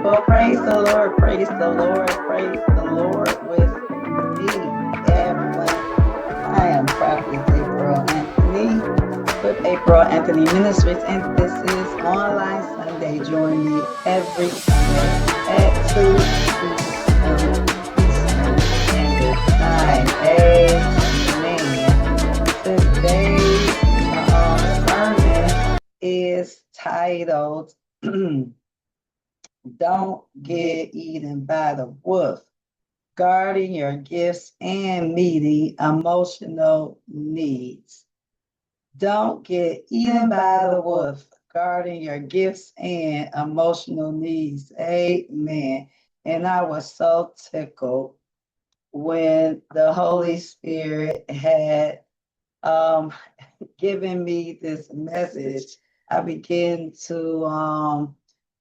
Well, praise the Lord, praise the Lord, praise the Lord with me, everyone. I am Prophetess April Anthony with April Anthony Ministries, and this is Online Sunday. Join me every Sunday at 2 p.m. Eastern Standard Time. Amen. Today's sermon is titled Don't Get Eaten by the Wolf, Guarding Your Gifts and Meeting Emotional Needs. Don't get eaten by the wolf, guarding your gifts and emotional needs. Amen. And I was so tickled when the Holy Spirit had given me this message. I began to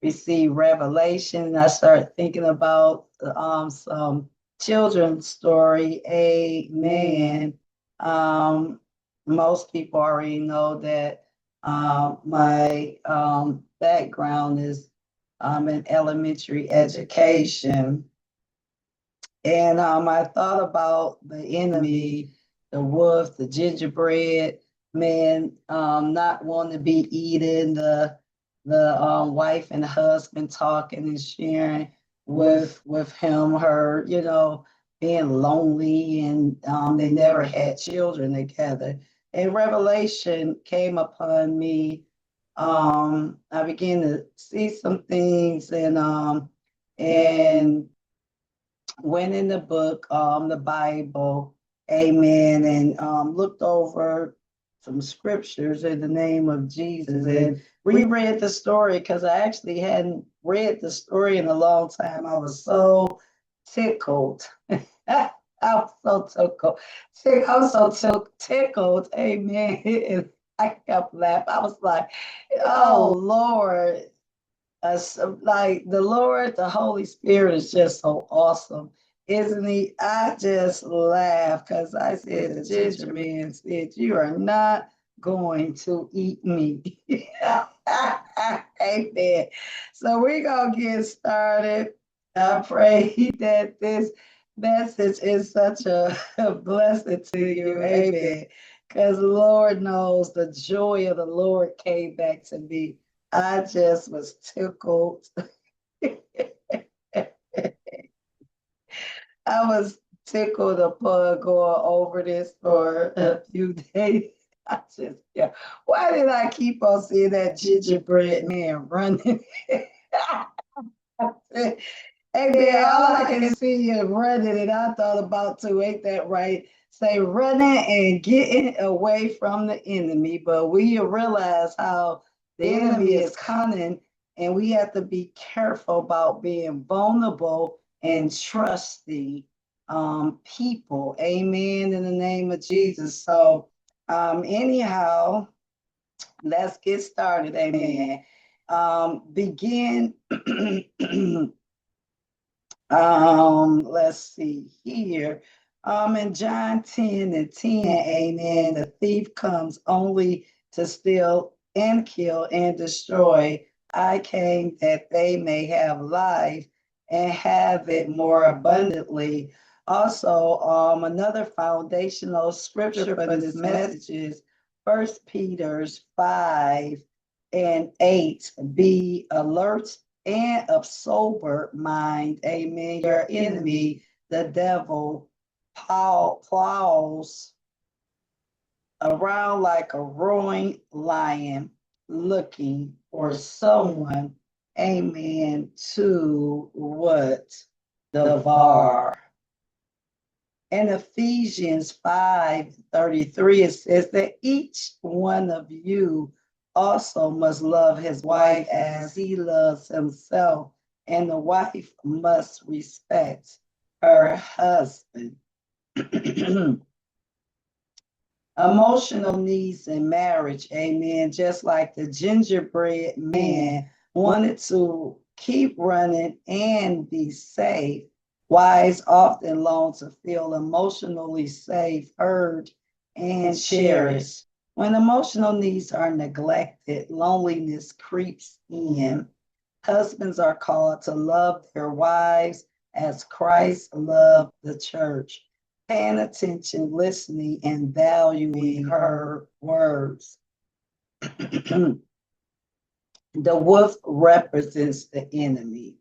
receive revelation. I started thinking about some children's story. Amen. Most people already know that my background is in elementary education. And I thought about the enemy, the wolf, the gingerbread man, not wanting to be eaten, the wife and husband talking and sharing with him, her, being lonely, and they never had children together. And revelation came upon me. I began to see some things, and went in the book, the Bible, amen, and looked over some scriptures in the name of Jesus and reread the story because I actually hadn't read the story in a long time. I was so tickled. I was so tickled. I was so tickled, amen. And I kept laughing. I was like, oh Lord, like the Lord, the Holy Spirit is just so awesome, isn't he? I just laughed because I said, the ginger man said, you are not going to eat me. Amen. So we're going to get started. I pray that this message is such a blessing to you. Amen. Because Lord knows the joy of the Lord came back to me. I just was tickled. I was tickled upon going over this for a few days. I just, yeah. Why did I keep on seeing that gingerbread man running? Hey man, all I can see is running, and I thought about too, ain't that right? Say running and getting away from the enemy, but we realize how the enemy is cunning, and we have to be careful about being vulnerable and trusting people. Amen. In the name of Jesus. So, anyhow, let's get started. Amen. Begin. Let's see here. In John 10 and 10, amen. The thief comes only to steal and kill and destroy. I came that they may have life and have it more abundantly. Also, another foundational scripture for this message is 1 Peter 5 and 8. Be alert and of sober mind. Amen. Your enemy, the devil, prowls around like a roaring lion looking for someone, amen, to what? Devour. In Ephesians 5:33, it says that each one of you also must love his wife as he loves himself, and the wife must respect her husband. Emotional needs in marriage, amen. Just like the gingerbread man wanted to keep running and be safe, wives often long to feel emotionally safe, heard, and cherished. When emotional needs are neglected, loneliness creeps in. Husbands are called to love their wives as Christ loved the church, paying attention, listening, and valuing her words. The wolf represents the enemy.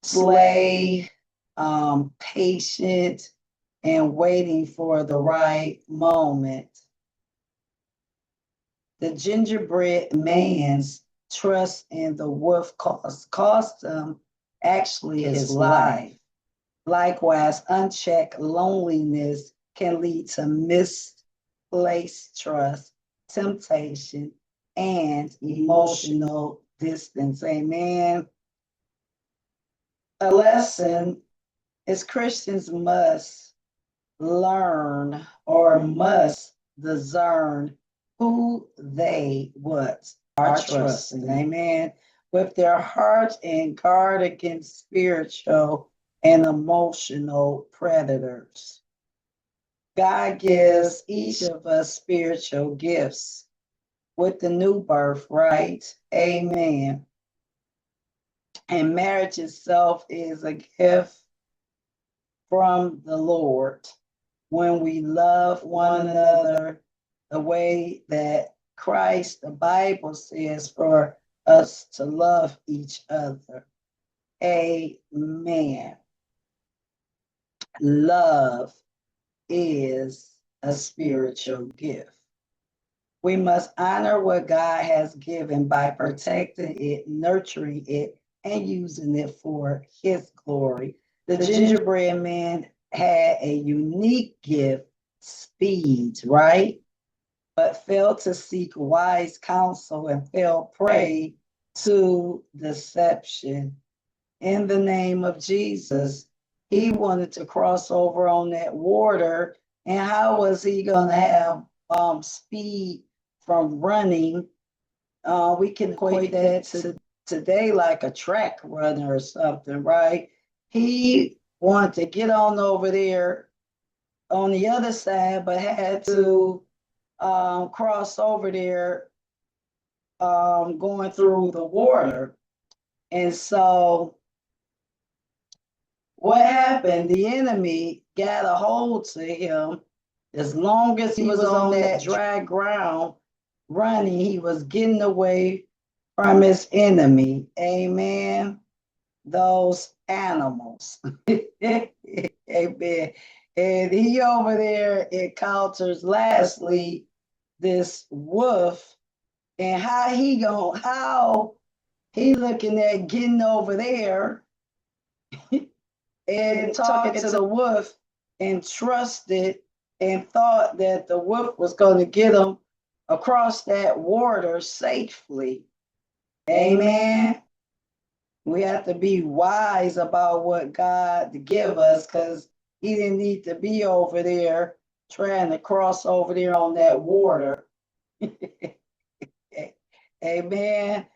Slave, patient, and waiting for the right moment. The gingerbread man's trust in the wolf cost him actually his life. Likewise, unchecked loneliness can lead to misplaced trust, temptation, and emotional distance. Amen. A lesson is Christians must learn or must discern who they are trusting. Amen. With their hearts and guard against spiritual and emotional predators. God gives each of us spiritual gifts with the new birth, right? Amen. And marriage itself is a gift from the Lord when we love one another the way that Christ, the Bible says, for us to love each other. Amen. Love is a spiritual gift. We must honor what God has given by protecting it, nurturing it, and using it for his glory. The gingerbread man had a unique gift, speed, right? But failed to seek wise counsel and fell prey to deception. In the name of Jesus, he wanted to cross over on that water. And how was he going to have speed from running? We can equate that to today like a track runner or something, right? He wanted to get on over there on the other side, but had to cross over there going through the water. And so what happened? The enemy got a hold to him. As long as he was on that dry ground running, he was getting away from his enemy. Amen. Those animals. Amen. And he over there encounters lastly this wolf, and how he looking at getting over there and talking to the wolf and trusted and thought that the wolf was going to get him across that water safely. Amen. We have to be wise about what God give us, because he didn't need to be over there trying to cross over there on that water. Amen.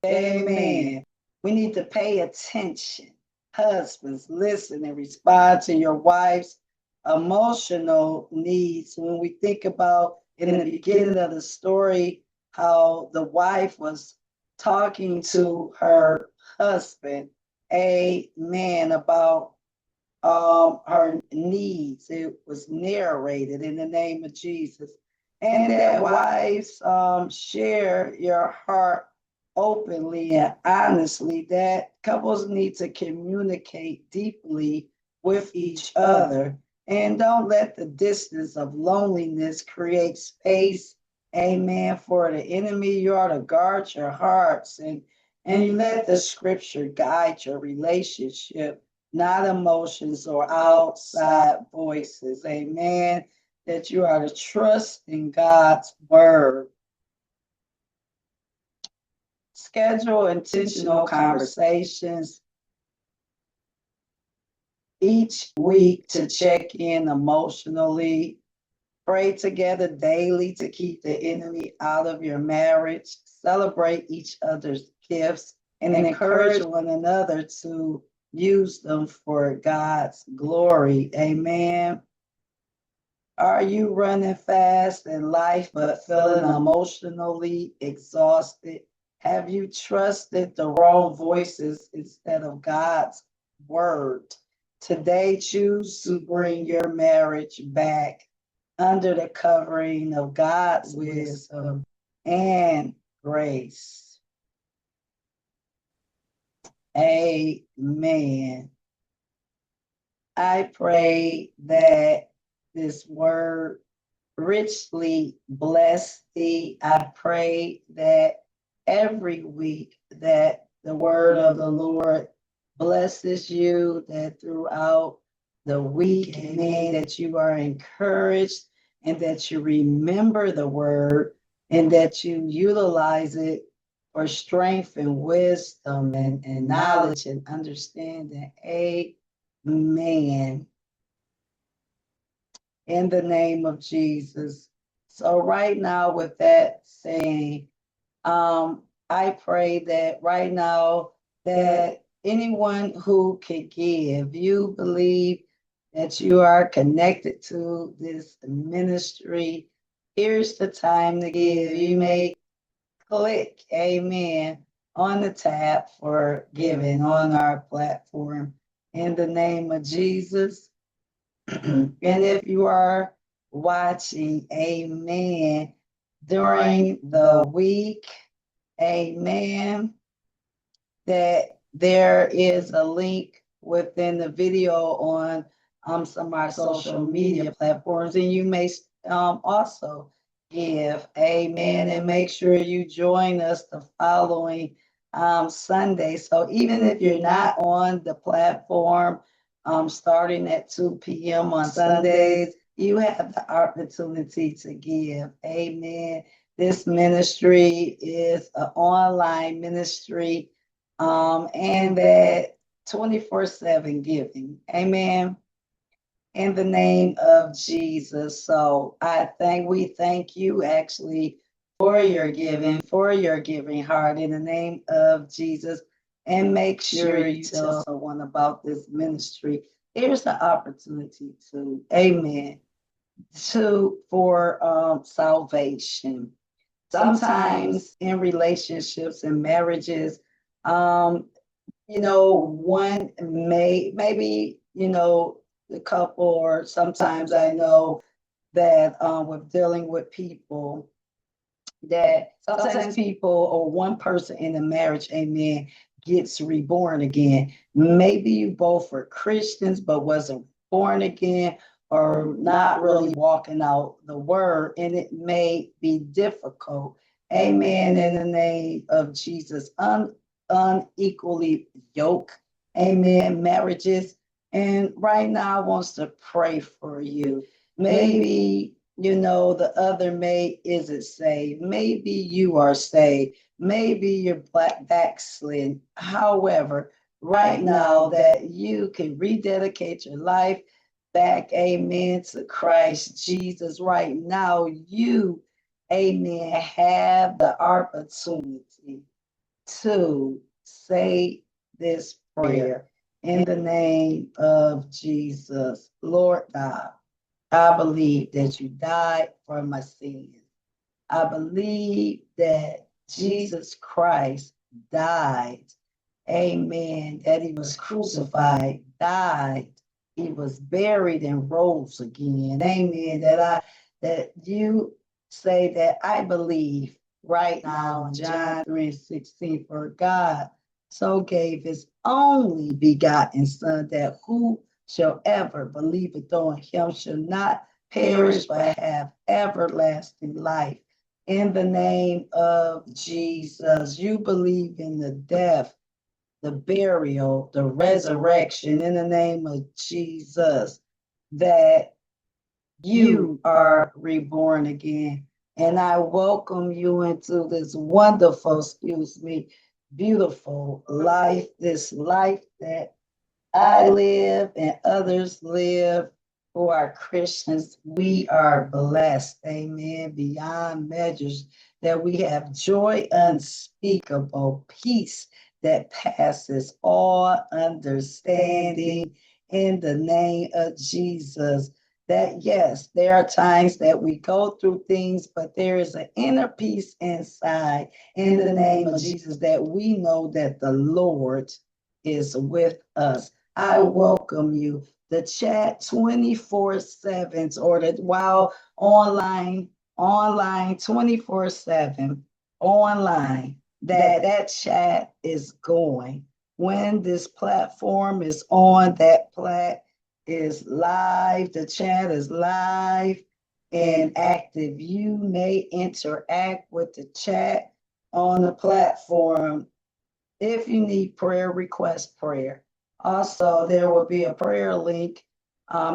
Amen. We need to pay attention. Husbands, listen and respond to your wife's emotional needs. When we think about in the beginning of the story, how the wife was talking to her husband, amen, about her needs. It was narrated in the name of Jesus. And that wives share your heart openly and honestly, that couples need to communicate deeply with each other. And don't let the distance of loneliness create space, amen, for the enemy. You are to guard your hearts, and you let the scripture guide your relationship, not emotions or outside voices. Amen. That you are to trust in God's word. Schedule intentional conversations each week to check in emotionally. Pray together daily to keep the enemy out of your marriage. Celebrate each other's gifts and encourage one another to use them for God's glory. Amen. Are you running fast in life but feeling emotionally exhausted? Have you trusted the wrong voices instead of God's word? Today, choose to bring your marriage back under the covering of God's wisdom and grace. Amen. I pray that this word richly bless thee. I pray that every week that the word of the Lord blesses you, that throughout the week, amen, that you are encouraged and that you remember the word and that you utilize it for strength and wisdom and knowledge and understanding. Amen. In the name of Jesus. So right now, with that saying, I pray that right now that anyone who can give, you believe that you are connected to this ministry, here's the time to give. You may click, amen, on the tab for giving on our platform in the name of Jesus. And if you are watching, amen, during the week, amen, that there is a link within the video on some of our social media platforms, and you may also give, amen, and make sure you join us the following Sunday. So even if you're not on the platform, starting at 2 p.m. on Sundays, you have the opportunity to give, amen. This ministry is an online ministry, and that 24/7 giving. Amen. In the name of Jesus. So we thank you actually for your giving heart in the name of Jesus. And make sure you tell someone about this ministry. Here's the opportunity to, amen, for salvation. Sometimes in relationships and marriages, one maybe, the couple, or sometimes I know that with dealing with people, that sometimes people or one person in the marriage, amen, gets reborn again. Maybe you both were Christians, but wasn't born again or not really walking out the word, and it may be difficult. Amen. In the name of Jesus, unequally yoke, amen, marriages. And right now, I wants to pray for you. Maybe the other mate isn't saved. Maybe you are saved. Maybe you're backslidden. However, right now that you can rededicate your life back, amen, to Christ Jesus. Right now, you, amen, have the opportunity to say this prayer in the name of Jesus. Lord God, I believe that you died for my sins. I believe that Jesus Christ died. Amen. That he was crucified, died, he was buried and rose again. Amen. That you say that I believe right now in John 3:16, for God so gave his only begotten Son, that who shall ever believe it on him shall not perish but have everlasting life. In the name of Jesus, you believe in the death, the burial, the resurrection, in the name of Jesus, that you are reborn again. And I welcome you into this wonderful, beautiful life, this life that I live and others live who are Christians. We are blessed, amen, beyond measures, that we have joy unspeakable, peace that passes all understanding in the name of Jesus. that yes, there are times that we go through things, but there is an inner peace inside in the name of Jesus that we know that the Lord is with us. I welcome you. The chat 24/7 or the while online 24/7 online that chat is going. When this platform is on, that is live. The chat is live and active. You may interact with the chat on the platform if you need prayer, request prayer. Also, there will be a prayer link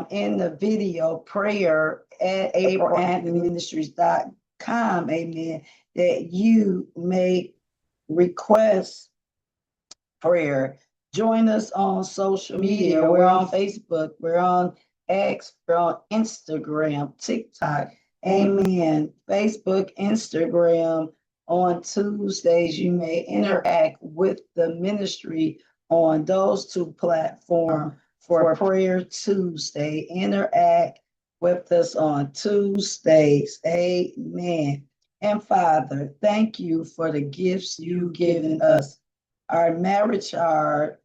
in the video, prayer at aprilantonyministries.com, amen, that you may request prayer. Join us on social media. We're on Facebook, we're on X, we're on Instagram, TikTok. Amen. Facebook, Instagram. On Tuesdays, you may interact with the ministry on those two platforms for Prayer Tuesday. Interact with us on Tuesdays. Amen. And Father, thank you for the gifts you've given us, our marriage, our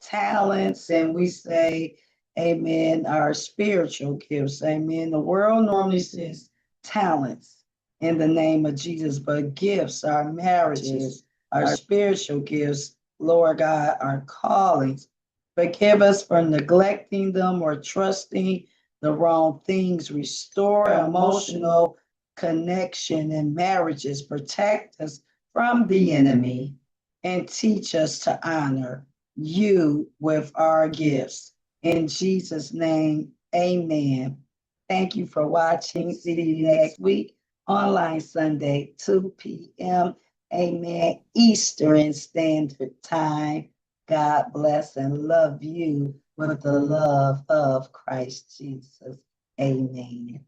talents, and we say, amen, our spiritual gifts. Amen. The world normally says talents in the name of Jesus, but gifts, our marriages, our spiritual gifts, Lord God, our callings. Forgive us for neglecting them or trusting the wrong things. Restore emotional connection in marriages. Protect us from the enemy and teach us to honor you with our gifts. In Jesus' name, amen. Thank you for watching. See you next week, online Sunday, 2 p.m. Amen. Eastern Standard Time. God bless and love you with the love of Christ Jesus. Amen.